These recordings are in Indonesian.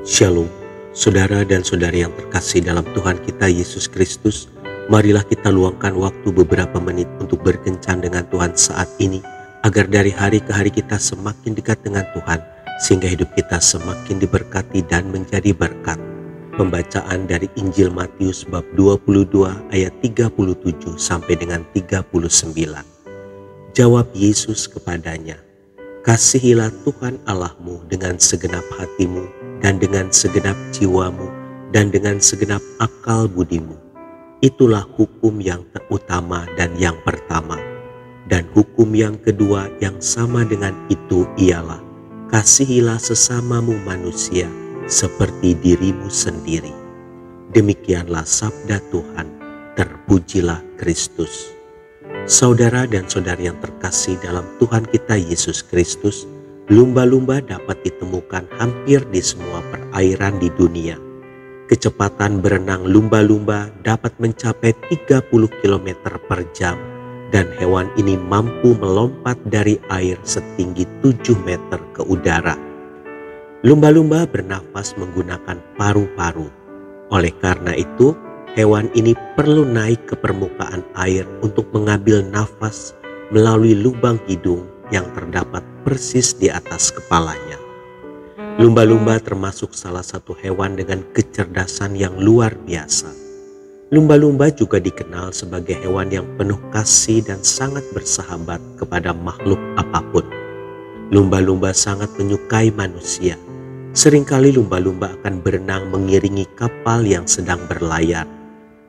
Shalom, saudara dan saudari yang terkasih dalam Tuhan kita Yesus Kristus. Marilah kita luangkan waktu beberapa menit untuk berkencan dengan Tuhan saat ini, agar dari hari ke hari kita semakin dekat dengan Tuhan, sehingga hidup kita semakin diberkati dan menjadi berkat. Pembacaan dari Injil Matius bab 22 ayat 37 sampai dengan 39. Jawab Yesus kepadanya, "Kasihilah Tuhan Allahmu dengan segenap hatimu, dan dengan segenap jiwamu, dan dengan segenap akal budimu. Itulah hukum yang terutama dan yang pertama. Dan hukum yang kedua yang sama dengan itu ialah, kasihilah sesamamu manusia seperti dirimu sendiri." Demikianlah sabda Tuhan. Terpujilah Kristus. Saudara dan saudari yang terkasih dalam Tuhan kita Yesus Kristus, lumba-lumba dapat ditemukan hampir di semua perairan di dunia. Kecepatan berenang lumba-lumba dapat mencapai 30 km per jam, dan hewan ini mampu melompat dari air setinggi 7 meter ke udara. Lumba-lumba bernafas menggunakan paru-paru. Oleh karena itu, hewan ini perlu naik ke permukaan air untuk mengambil nafas melalui lubang hidung yang terdapat persis di atas kepalanya. Lumba-lumba termasuk salah satu hewan dengan kecerdasan yang luar biasa. Lumba-lumba juga dikenal sebagai hewan yang penuh kasih dan sangat bersahabat kepada makhluk apapun. Lumba-lumba sangat menyukai manusia. Seringkali lumba-lumba akan berenang mengiringi kapal yang sedang berlayar.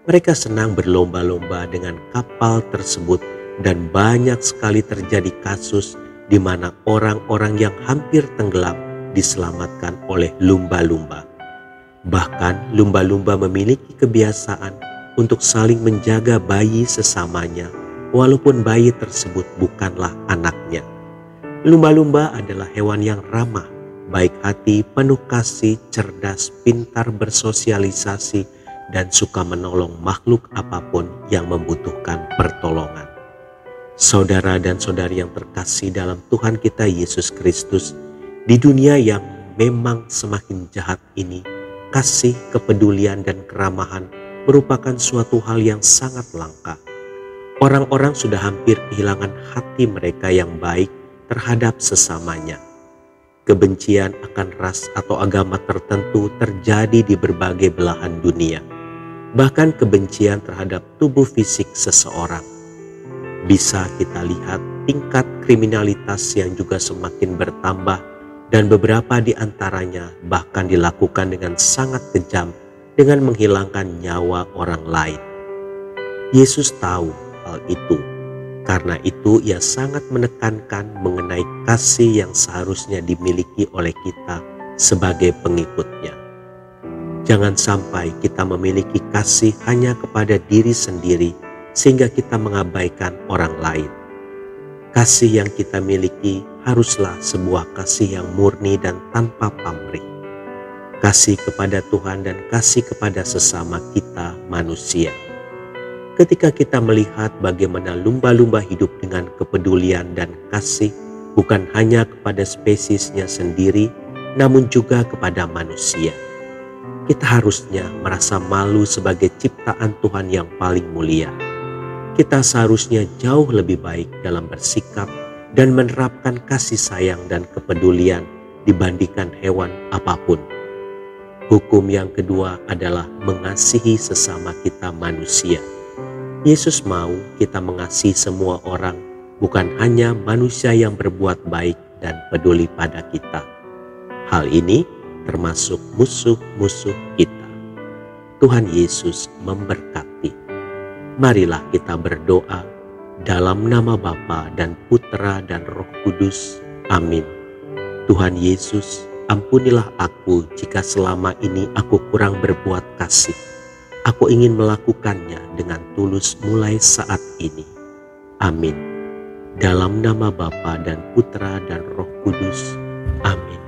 Mereka senang berlomba-lomba dengan kapal tersebut, dan banyak sekali terjadi kasus di mana orang-orang yang hampir tenggelam diselamatkan oleh lumba-lumba. Bahkan lumba-lumba memiliki kebiasaan untuk saling menjaga bayi sesamanya, walaupun bayi tersebut bukanlah anaknya. Lumba-lumba adalah hewan yang ramah, baik hati, penuh kasih, cerdas, pintar bersosialisasi, dan suka menolong makhluk apapun yang membutuhkan pertolongan. Saudara dan saudari yang terkasih dalam Tuhan kita Yesus Kristus, di dunia yang memang semakin jahat ini, kasih, kepedulian, dan keramahan merupakan suatu hal yang sangat langka. Orang-orang sudah hampir kehilangan hati mereka yang baik terhadap sesamanya. Kebencian akan ras atau agama tertentu terjadi di berbagai belahan dunia. Bahkan kebencian terhadap tubuh fisik seseorang. Bisa kita lihat tingkat kriminalitas yang juga semakin bertambah, dan beberapa di antaranya bahkan dilakukan dengan sangat kejam dengan menghilangkan nyawa orang lain. Yesus tahu hal itu. Karena itu ia sangat menekankan mengenai kasih yang seharusnya dimiliki oleh kita sebagai pengikutnya. Jangan sampai kita memiliki kasih hanya kepada diri sendiri, sehingga kita mengabaikan orang lain. Kasih yang kita miliki haruslah sebuah kasih yang murni dan tanpa pamrih. Kasih kepada Tuhan dan kasih kepada sesama kita manusia. Ketika kita melihat bagaimana lumba-lumba hidup dengan kepedulian dan kasih, bukan hanya kepada spesiesnya sendiri, namun juga kepada manusia. Kita harusnya merasa malu sebagai ciptaan Tuhan yang paling mulia. Kita seharusnya jauh lebih baik dalam bersikap dan menerapkan kasih sayang dan kepedulian dibandingkan hewan apapun. Hukum yang kedua adalah mengasihi sesama kita manusia. Yesus mau kita mengasihi semua orang, bukan hanya manusia yang berbuat baik dan peduli pada kita. Hal ini termasuk musuh-musuh kita. Tuhan Yesus memberkati. Marilah kita berdoa dalam nama Bapa dan Putra dan Roh Kudus. Amin. Tuhan Yesus, ampunilah aku jika selama ini aku kurang berbuat kasih. Aku ingin melakukannya dengan tulus mulai saat ini. Amin. Dalam nama Bapa dan Putra dan Roh Kudus. Amin.